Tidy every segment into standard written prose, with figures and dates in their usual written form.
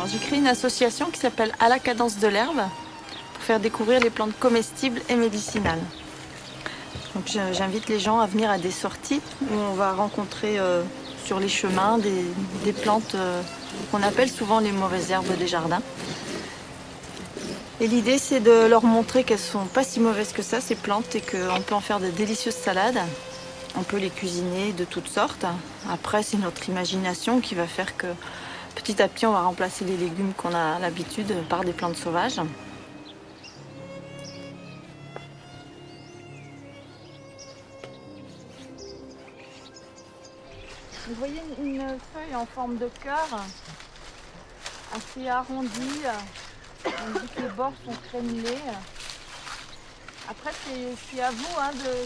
J'ai créé une association qui s'appelle À la cadence de l'herbe pour faire découvrir les plantes comestibles et médicinales. Donc j'invite les gens à venir à des sorties où on va rencontrer sur les chemins des plantes qu'on appelle souvent les mauvaises herbes des jardins. Et l'idée c'est de leur montrer qu'elles sont pas si mauvaises que ça, ces plantes, et qu'on peut en faire de délicieuses salades. On peut les cuisiner de toutes sortes. Après, c'est notre imagination qui va faire que petit à petit, on va remplacer les légumes qu'on a l'habitude par des plantes sauvages. Vous voyez une feuille en forme de cœur, assez arrondie. On dit que les bords sont crénelés. Après, c'est à vous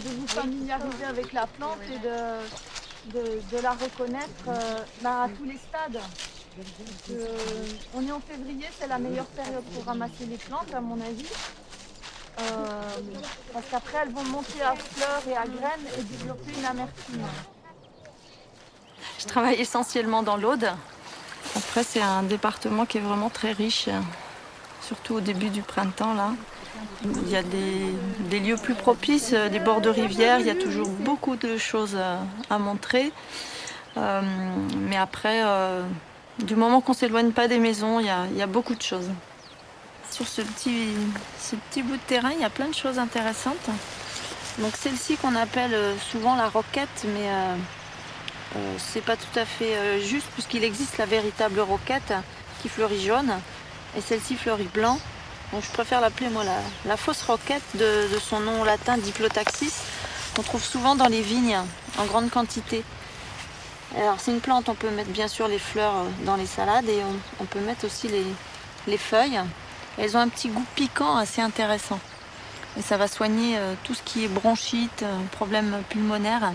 de vous familiariser avec la plante et de la reconnaître à tous les stades. On est en février, c'est la meilleure période pour ramasser les plantes, à mon avis. Parce qu'après, elles vont monter à fleurs et à graines et développer une amertume. Je travaille essentiellement dans l'Aude. Après, c'est un département qui est vraiment très riche, surtout au début du printemps, là. Il y a des lieux plus propices, des bords de rivière, il y a toujours beaucoup de choses à montrer. Mais après, du moment qu'on ne s'éloigne pas des maisons, il y a beaucoup de choses. Sur ce petit bout de terrain, il y a plein de choses intéressantes. Donc celle-ci qu'on appelle souvent la roquette, mais c'est pas tout à fait juste, puisqu'il existe la véritable roquette qui fleurit jaune, et celle-ci fleurit blanc. Donc je préfère l'appeler moi la fausse roquette de son nom latin Diplotaxis, qu'on trouve souvent dans les vignes en grande quantité. Alors c'est une plante, on peut mettre bien sûr les fleurs dans les salades, et on peut mettre aussi les feuilles. Elles ont un petit goût piquant assez intéressant. Et ça va soigner tout ce qui est bronchite, problèmes pulmonaires.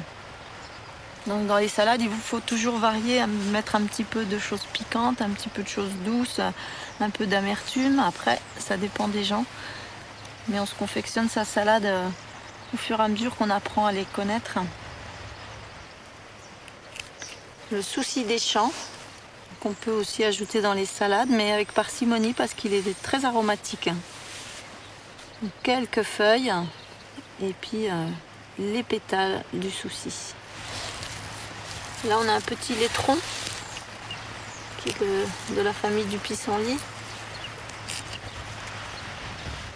Donc dans les salades, il vous faut toujours varier, mettre un petit peu de choses piquantes, un petit peu de choses douces, un peu d'amertume. Après, ça dépend des gens. Mais on se confectionne sa salade au fur et à mesure qu'on apprend à les connaître. Le souci des champs, qu'on peut aussi ajouter dans les salades, mais avec parcimonie parce qu'il est très aromatique. Donc, quelques feuilles et puis les pétales du souci. Là, on a un petit laitron qui est de la famille du pissenlit,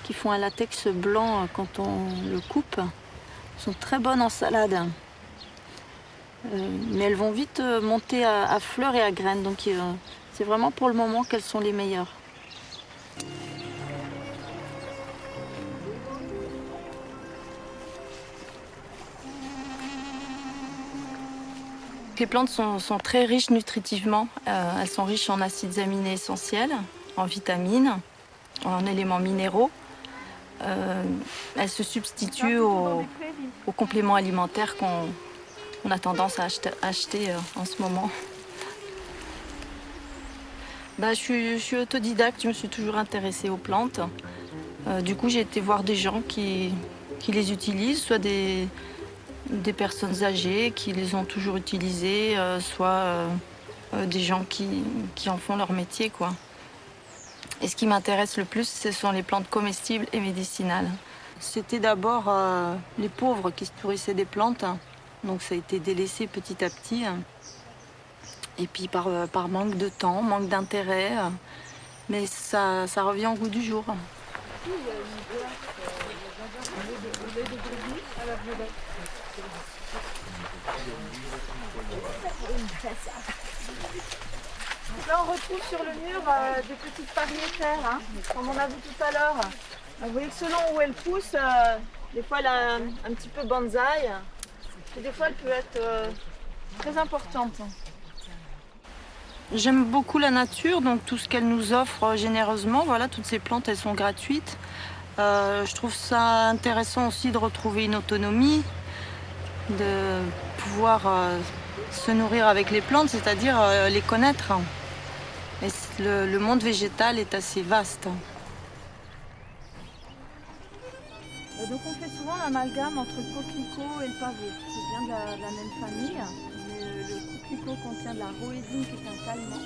qui font un latex blanc quand on le coupe. Elles sont très bonnes en salade, mais elles vont vite monter à fleurs et à graines, donc c'est vraiment pour le moment qu'elles sont les meilleures. Les plantes sont très riches nutritivement. Elles sont riches en acides aminés essentiels, en vitamines, en éléments minéraux. Elles se substituent aux compléments alimentaires qu'on a tendance à acheter en ce moment. Je suis autodidacte, je me suis toujours intéressée aux plantes. Du coup, j'ai été voir des gens qui les utilisent, soit des personnes âgées qui les ont toujours utilisées, soit des gens qui en font leur métier, quoi. Et ce qui m'intéresse le plus, ce sont les plantes comestibles et médicinales. C'était d'abord les pauvres qui se nourrissaient des plantes, donc ça a été délaissé petit à petit. Et puis par manque de temps, manque d'intérêt, mais ça revient au goût du jour. Donc là, on retrouve sur le mur des petites variétaires, comme on a vu tout à l'heure. Vous voyez que selon où elle pousse, des fois elle a un petit peu bonsaï, et des fois elle peut être très importante. J'aime beaucoup la nature, donc tout ce qu'elle nous offre généreusement. Voilà, toutes ces plantes, elles sont gratuites. Je trouve ça intéressant aussi de retrouver une autonomie, de pouvoir se nourrir avec les plantes, c'est-à-dire les connaître. Et le monde végétal est assez vaste. Et donc on fait souvent l'amalgame entre le coquelicot et le pavé. C'est bien de la même famille. Le coquelicot contient de la rhoésine qui est un calmant.